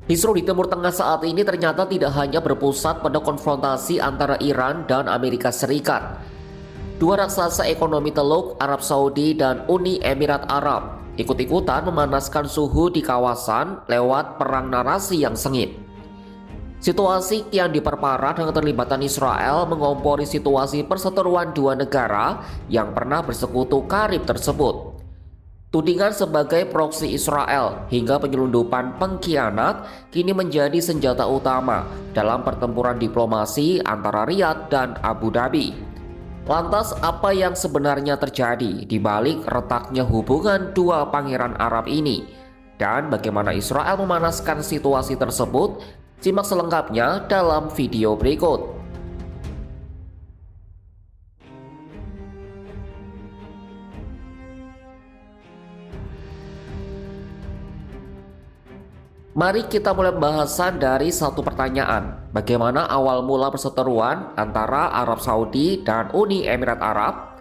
Kisruh di Timur Tengah saat ini ternyata tidak hanya berpusat pada konfrontasi antara Iran dan Amerika Serikat. Dua raksasa ekonomi Teluk, Arab Saudi dan Uni Emirat Arab, ikut-ikutan memanaskan suhu di kawasan lewat perang narasi yang sengit. Situasi kian diperparah dengan keterlibatan Israel mengompori situasi perseteruan dua negara yang pernah bersekutu karib tersebut. Tudingan sebagai proksi Israel hingga penyelundupan pengkhianat kini menjadi senjata utama dalam pertempuran diplomasi antara Riyadh dan Abu Dhabi. Lantas apa yang sebenarnya terjadi di balik retaknya hubungan dua pangeran Arab ini? Dan bagaimana Israel memanaskan situasi tersebut? Simak selengkapnya dalam video berikut. Mari kita mulai pembahasan dari satu pertanyaan. Bagaimana awal mula perseteruan antara Arab Saudi dan Uni Emirat Arab?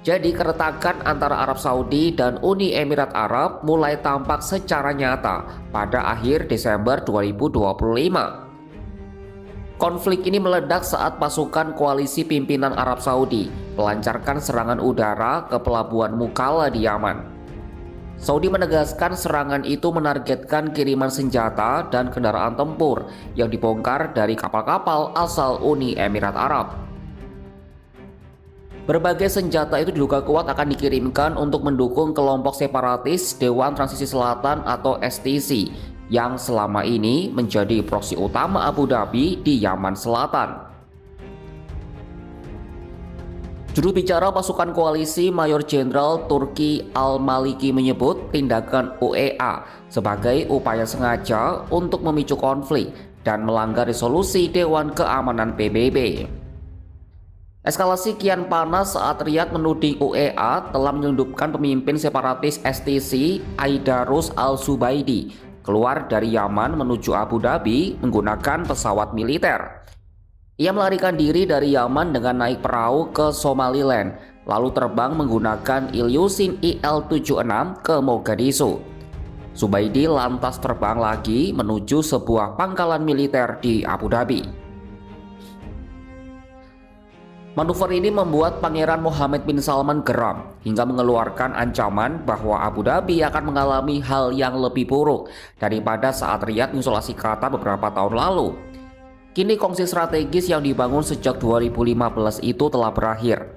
Jadi keretakan antara Arab Saudi dan Uni Emirat Arab mulai tampak secara nyata pada akhir Desember 2025. Konflik ini meledak saat pasukan koalisi pimpinan Arab Saudi melancarkan serangan udara ke pelabuhan Mukalla di Yaman. Saudi menegaskan serangan itu menargetkan kiriman senjata dan kendaraan tempur yang dibongkar dari kapal-kapal asal Uni Emirat Arab. Berbagai senjata itu diduga kuat akan dikirimkan untuk mendukung kelompok separatis Dewan Transisi Selatan atau STC yang selama ini menjadi proksi utama Abu Dhabi di Yaman Selatan. Juru bicara pasukan koalisi Mayor Jenderal Turki Al-Maliki menyebut tindakan UEA sebagai upaya sengaja untuk memicu konflik dan melanggar resolusi Dewan Keamanan PBB. Eskalasi kian panas saat Riyadh menuding UEA telah menyelundupkan pemimpin separatis STC Aidarus Al-Zubaidi keluar dari Yaman menuju Abu Dhabi menggunakan pesawat militer. Ia melarikan diri dari Yaman dengan naik perahu ke Somaliland, lalu terbang menggunakan Ilyushin IL-76 ke Mogadishu. Zubaidi lantas terbang lagi menuju sebuah pangkalan militer di Abu Dhabi. Manuver ini membuat Pangeran Mohammed bin Salman geram hingga mengeluarkan ancaman bahwa Abu Dhabi akan mengalami hal yang lebih buruk daripada saat Riyadh mengisolasi Qatar beberapa tahun lalu. Kini kongsi strategis yang dibangun sejak 2015 itu telah berakhir.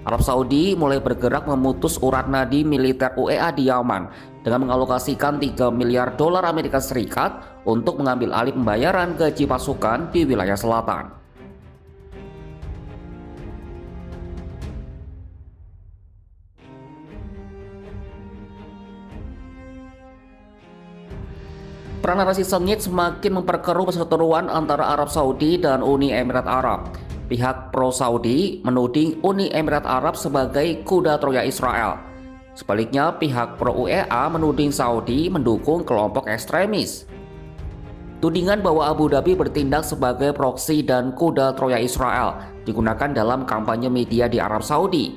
Arab Saudi mulai bergerak memutus urat nadi militer UEA di Yaman dengan mengalokasikan 3 miliar dolar Amerika Serikat untuk mengambil alih pembayaran gaji pasukan di wilayah selatan. Perang narasi sengit semakin memperkeruh perseteruan antara Arab Saudi dan Uni Emirat Arab. Pihak pro-Saudi menuding Uni Emirat Arab sebagai kuda Troya Israel. Sebaliknya, pihak pro-UEA menuding Saudi mendukung kelompok ekstremis. Tudingan bahwa Abu Dhabi bertindak sebagai proksi dan kuda Troya Israel digunakan dalam kampanye media di Arab Saudi.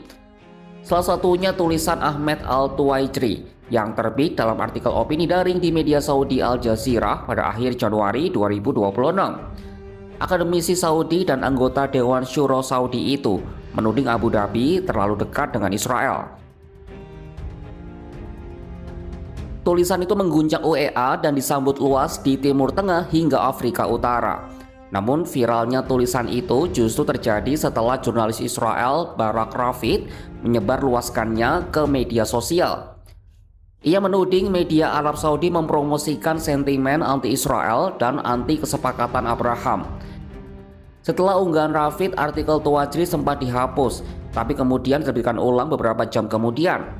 Salah satunya tulisan Ahmed Al-Tuwaijri yang terbit dalam artikel opini daring di media Saudi Al Jazeera pada akhir Januari 2026. Akademisi Saudi dan anggota Dewan Syuro Saudi itu menuding Abu Dhabi terlalu dekat dengan Israel. Tulisan itu mengguncang UEA dan disambut luas di Timur Tengah hingga Afrika Utara. Namun viralnya tulisan itu justru terjadi setelah jurnalis Israel Barak Ravid menyebarluaskannya ke media sosial. Ia menuding media Arab Saudi mempromosikan sentimen anti-Israel dan anti kesepakatan Abraham. Setelah unggahan Ravid, artikel Tuwaijri sempat dihapus, tapi kemudian diterbitkan ulang beberapa jam kemudian.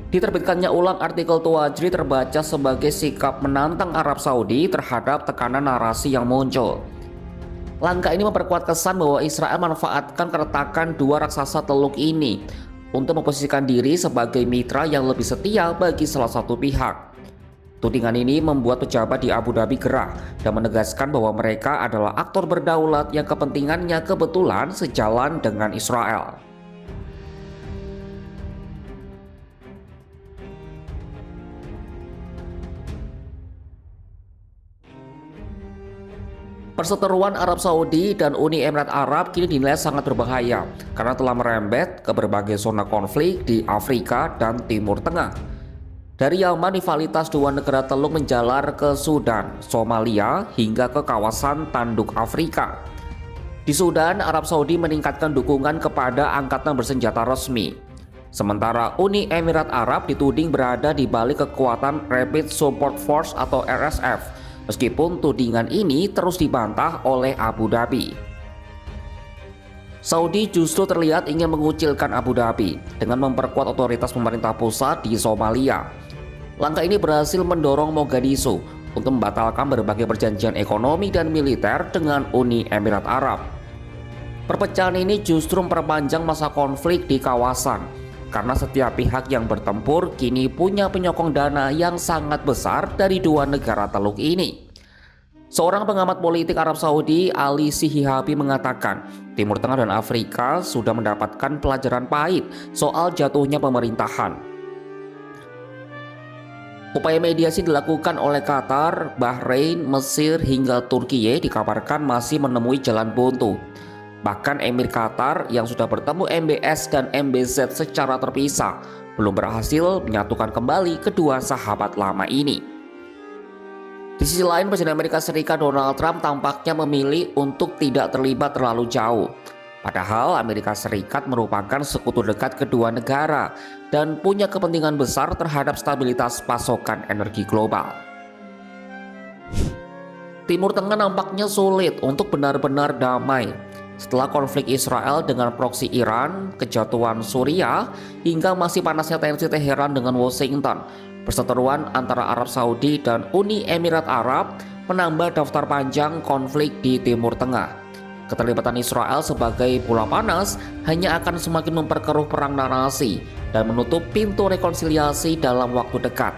Diterbitkannya ulang artikel Tuwaijri terbaca sebagai sikap menantang Arab Saudi terhadap tekanan narasi yang muncul. Langkah ini memperkuat kesan bahwa Israel memanfaatkan keretakan dua raksasa teluk ini untuk memposisikan diri sebagai mitra yang lebih setia bagi salah satu pihak. Tudingan ini membuat pejabat di Abu Dhabi gerah dan menegaskan bahwa mereka adalah aktor berdaulat yang kepentingannya kebetulan sejalan dengan Israel. Perseteruan Arab Saudi dan Uni Emirat Arab kini dinilai sangat berbahaya karena telah merembet ke berbagai zona konflik di Afrika dan Timur Tengah. Dari Yaman, rivalitas dua negara Teluk menjalar ke Sudan, Somalia, hingga ke kawasan Tanduk Afrika. Di Sudan, Arab Saudi meningkatkan dukungan kepada angkatan bersenjata resmi. Sementara Uni Emirat Arab dituding berada di balik kekuatan Rapid Support Force atau RSF. Meskipun tudingan ini terus dibantah oleh Abu Dhabi. Saudi justru terlihat ingin mengucilkan Abu Dhabi dengan memperkuat otoritas pemerintah pusat di Somalia. Langkah ini berhasil mendorong Mogadishu untuk membatalkan berbagai perjanjian ekonomi dan militer dengan Uni Emirat Arab. Perpecahan ini justru memperpanjang masa konflik di kawasan, karena setiap pihak yang bertempur kini punya penyokong dana yang sangat besar dari dua negara Teluk ini. Seorang pengamat politik Arab Saudi, Ali Sihihabi, mengatakan Timur Tengah dan Afrika sudah mendapatkan pelajaran pahit soal jatuhnya pemerintahan. Upaya mediasi dilakukan oleh Qatar, Bahrain, Mesir hingga Turkiye dikabarkan masih menemui jalan buntu. Bahkan Emir Qatar yang sudah bertemu MBS dan MBZ secara terpisah belum berhasil menyatukan kembali kedua sahabat lama ini. Di sisi lain, Presiden Amerika Serikat Donald Trump tampaknya memilih untuk tidak terlibat terlalu jauh. Padahal Amerika Serikat merupakan sekutu dekat kedua negara dan punya kepentingan besar terhadap stabilitas pasokan energi global. Timur Tengah nampaknya sulit untuk benar-benar damai. Setelah konflik Israel dengan proksi Iran, kejatuhan Suriah, hingga masih panasnya tensi Teheran dengan Washington, perseteruan antara Arab Saudi dan Uni Emirat Arab menambah daftar panjang konflik di Timur Tengah. Keterlibatan Israel sebagai bola panas hanya akan semakin memperkeruh perang narasi dan menutup pintu rekonsiliasi dalam waktu dekat.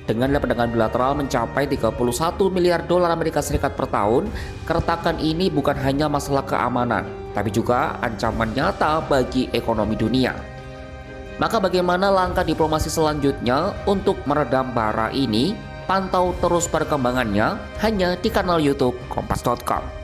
Dengan perdagangan bilateral mencapai 31 miliar dolar Amerika Serikat per tahun, keretakan ini bukan hanya masalah keamanan, tapi juga ancaman nyata bagi ekonomi dunia. Maka bagaimana langkah diplomasi selanjutnya untuk meredam bara ini? Pantau terus perkembangannya hanya di kanal YouTube Kompas.com.